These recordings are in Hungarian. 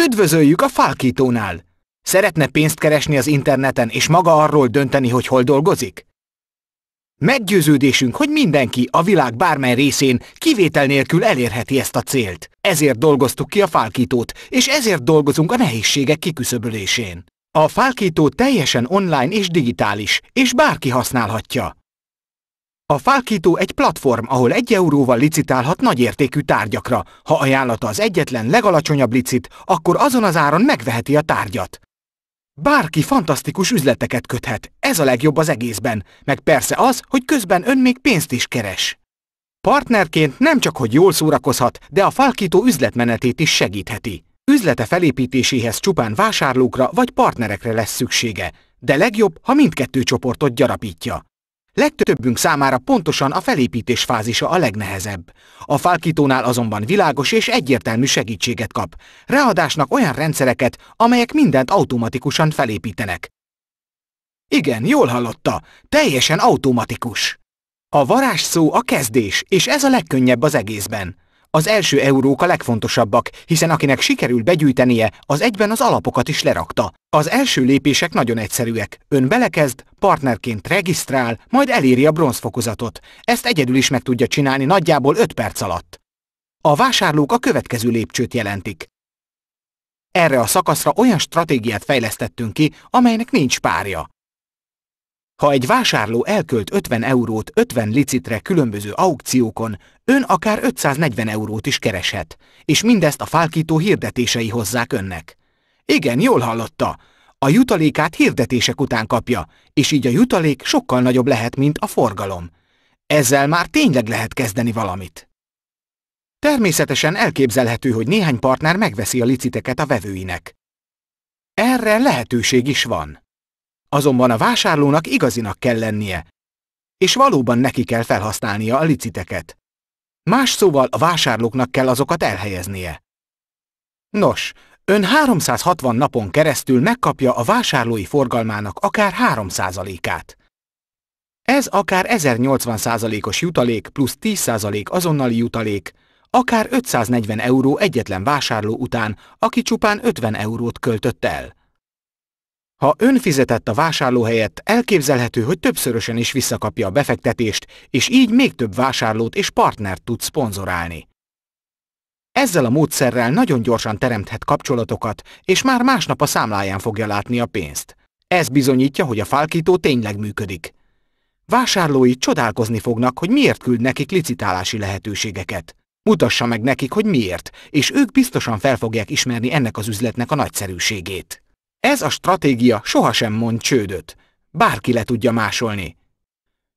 Üdvözöljük a Falkítónál! Szeretne pénzt keresni az interneten és maga arról dönteni, hogy hol dolgozik? Meggyőződésünk, hogy mindenki a világ bármely részén kivétel nélkül elérheti ezt a célt. Ezért dolgoztuk ki a Falkítót, és ezért dolgozunk a nehézségek kiküszöbölésén. A Falkító teljesen online és digitális, és bárki használhatja. A Falkító egy platform, ahol 1 euróval licitálhat nagyértékű tárgyakra. Ha ajánlata az egyetlen legalacsonyabb licit, akkor azon az áron megveheti a tárgyat. Bárki fantasztikus üzleteket köthet, ez a legjobb az egészben, meg persze az, hogy közben ön még pénzt is keres. Partnerként nem csak hogy jól szórakozhat, de a Falkító üzletmenetét is segítheti. Üzlete felépítéséhez csupán vásárlókra vagy partnerekre lesz szüksége, de legjobb, ha mindkettő csoportot gyarapítja. Legtöbbünk számára pontosan a felépítés fázisa a legnehezebb. A Falkítónál azonban világos és egyértelmű segítséget kap. Ráadásnak olyan rendszereket, amelyek mindent automatikusan felépítenek. Igen, jól hallotta, teljesen automatikus. A varázsszó a kezdés, és ez a legkönnyebb az egészben. Az első eurók a legfontosabbak, hiszen akinek sikerül begyűjtenie, az egyben az alapokat is lerakta. Az első lépések nagyon egyszerűek. Ön belekezd, partnerként regisztrál, majd eléri a bronzfokozatot. Ezt egyedül is meg tudja csinálni nagyjából 5 perc alatt. A vásárlók a következő lépcsőt jelentik. Erre a szakaszra olyan stratégiát fejlesztettünk ki, amelynek nincs párja. Ha egy vásárló elkölt 50 eurót 50 licitre különböző aukciókon, ön akár 540 eurót is kereshet, és mindezt a Falkító hirdetései hozzák önnek. Igen, jól hallotta, a jutalékát hirdetések után kapja, és így a jutalék sokkal nagyobb lehet, mint a forgalom. Ezzel már tényleg lehet kezdeni valamit. Természetesen elképzelhető, hogy néhány partner megveszi a liciteket a vevőinek. Erre lehetőség is van. Azonban a vásárlónak igazinak kell lennie, és valóban neki kell felhasználnia a liciteket. Más szóval a vásárlóknak kell azokat elhelyeznie. Nos, ön 360 napon keresztül megkapja a vásárlói forgalmának akár 3%-át. Ez akár 1080%-os jutalék plusz 10% azonnali jutalék, akár 540 euró egyetlen vásárló után, aki csupán 50 eurót költött el. Ha ön fizetett a vásárló helyett, elképzelhető, hogy többszörösen is visszakapja a befektetést, és így még több vásárlót és partnert tud szponzorálni. Ezzel a módszerrel nagyon gyorsan teremthet kapcsolatokat, és már másnap a számláján fogja látni a pénzt. Ez bizonyítja, hogy a Falkító tényleg működik. Vásárlói csodálkozni fognak, hogy miért küld nekik licitálási lehetőségeket. Mutassa meg nekik, hogy miért, és ők biztosan fel fogják ismerni ennek az üzletnek a nagyszerűségét. Ez a stratégia sohasem mond csődöt. Bárki le tudja másolni.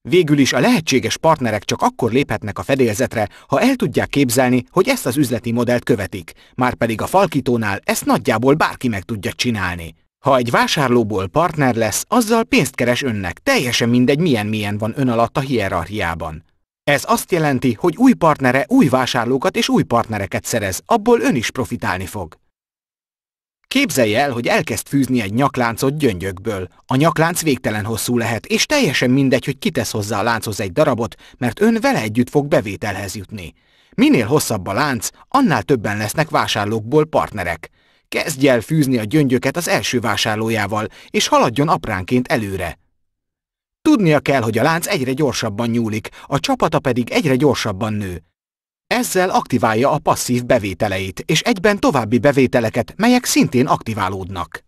Végül is a lehetséges partnerek csak akkor léphetnek a fedélzetre, ha el tudják képzelni, hogy ezt az üzleti modellt követik, márpedig a Falkítónál ezt nagyjából bárki meg tudja csinálni. Ha egy vásárlóból partner lesz, azzal pénzt keres önnek, teljesen mindegy milyen van ön alatt a hierarchiában. Ez azt jelenti, hogy új partnere új vásárlókat és új partnereket szerez, abból ön is profitálni fog. Képzelje el, hogy elkezd fűzni egy nyakláncot gyöngyökből. A nyaklánc végtelen hosszú lehet, és teljesen mindegy, hogy kitesz hozzá a lánchoz egy darabot, mert ön vele együtt fog bevételhez jutni. Minél hosszabb a lánc, annál többen lesznek vásárlókból partnerek. Kezdj el fűzni a gyöngyöket az első vásárlójával, és haladjon apránként előre. Tudnia kell, hogy a lánc egyre gyorsabban nyúlik, a csapata pedig egyre gyorsabban nő. Ezzel aktiválja a passzív bevételeit, és egyben további bevételeket, melyek szintén aktiválódnak.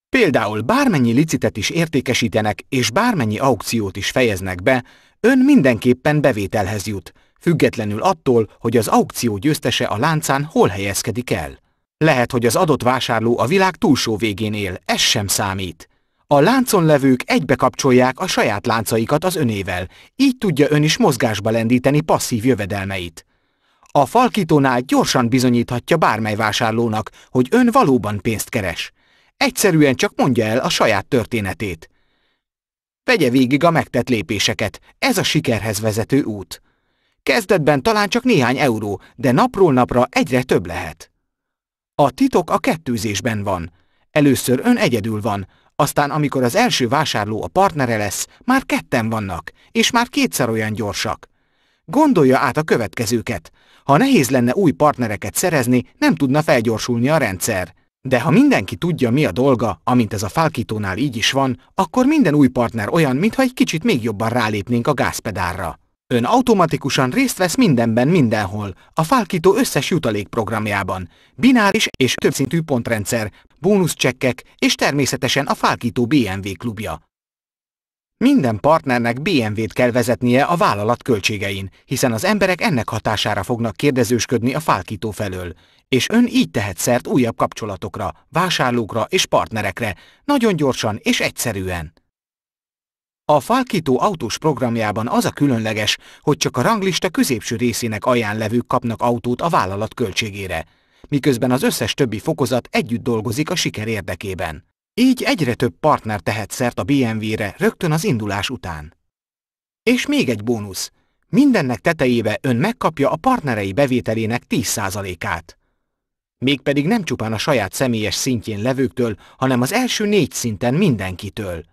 Például bármennyi licitet is értékesítenek, és bármennyi aukciót is fejeznek be, ön mindenképpen bevételhez jut, függetlenül attól, hogy az aukció győztese a láncán hol helyezkedik el. Lehet, hogy az adott vásárló a világ túlsó végén él, ez sem számít. A láncon levők egybekapcsolják a saját láncaikat az önével, így tudja ön is mozgásba lendíteni passzív jövedelmeit. A Falkítónál gyorsan bizonyíthatja bármely vásárlónak, hogy ön valóban pénzt keres. Egyszerűen csak mondja el a saját történetét. Vegye végig a megtett lépéseket, ez a sikerhez vezető út. Kezdetben talán csak néhány euró, de napról napra egyre több lehet. A titok a kettőzésben van. Először ön egyedül van, aztán amikor az első vásárló a partnere lesz, már ketten vannak, és már kétszer olyan gyorsak. Gondolja át a következőket. Ha nehéz lenne új partnereket szerezni, nem tudna felgyorsulni a rendszer. De ha mindenki tudja, mi a dolga, amint ez a Falkitónál így is van, akkor minden új partner olyan, mintha egy kicsit még jobban rálépnénk a gázpedálra. Ön automatikusan részt vesz mindenben mindenhol, a Falkitó összes jutalékprogramjában, bináris és többszintű pontrendszer, bónuszcsekkek és természetesen a Falkitó BMW klubja. Minden partnernek BMW-t kell vezetnie a vállalat költségein, hiszen az emberek ennek hatására fognak kérdezősködni a Falkitó felől, és ön így tehet szert újabb kapcsolatokra, vásárlókra és partnerekre, nagyon gyorsan és egyszerűen. A Falkitó autós programjában az a különleges, hogy csak a ranglista középső részének ajánlevők kapnak autót a vállalat költségére, miközben az összes többi fokozat együtt dolgozik a siker érdekében. Így egyre több partner tehet szert a BMW-re rögtön az indulás után. És még egy bónusz. Mindennek tetejébe ön megkapja a partnerei bevételének 10%-át. Mégpedig nem csupán a saját személyes szintjén levőktől, hanem az első 4 szinten mindenkitől.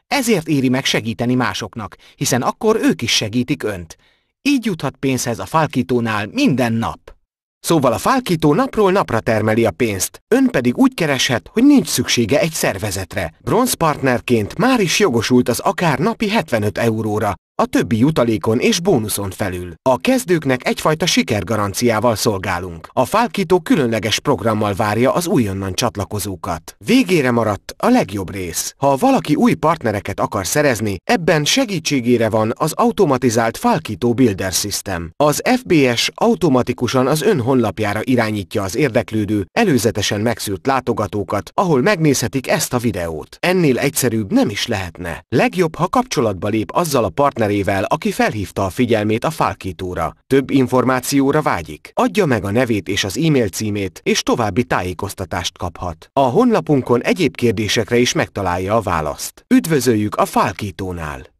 Ezért éri meg segíteni másoknak, hiszen akkor ők is segítik önt. Így juthat pénzhez a Falkitónál minden nap. Szóval a Falkitó napról napra termeli a pénzt, ön pedig úgy kereshet, hogy nincs szüksége egy szervezetre. Bronzpartnerként már is jogosult az akár napi 75 euróra, a többi jutalékon és bónuszon felül. A kezdőknek egyfajta sikergaranciával szolgálunk. A Falkitó különleges programmal várja az újonnan csatlakozókat. Végére maradt a legjobb rész. Ha valaki új partnereket akar szerezni, ebben segítségére van az automatizált Falkitó Builder System. Az FBS automatikusan az ön honlapjára irányítja az érdeklődő, előzetesen megszűrt látogatókat, ahol megnézhetik ezt a videót. Ennél egyszerűbb nem is lehetne. Legjobb, ha kapcsolatba lép azzal a partnerével, aki felhívta a figyelmét a Falkitóra. Több információra vágyik. Adja meg a nevét és az e-mail címét, és további tájékoztatást kaphat. A honlapunkon egyéb kérdésekre is megtalálja a választ. Üdvözöljük a Falkitónál!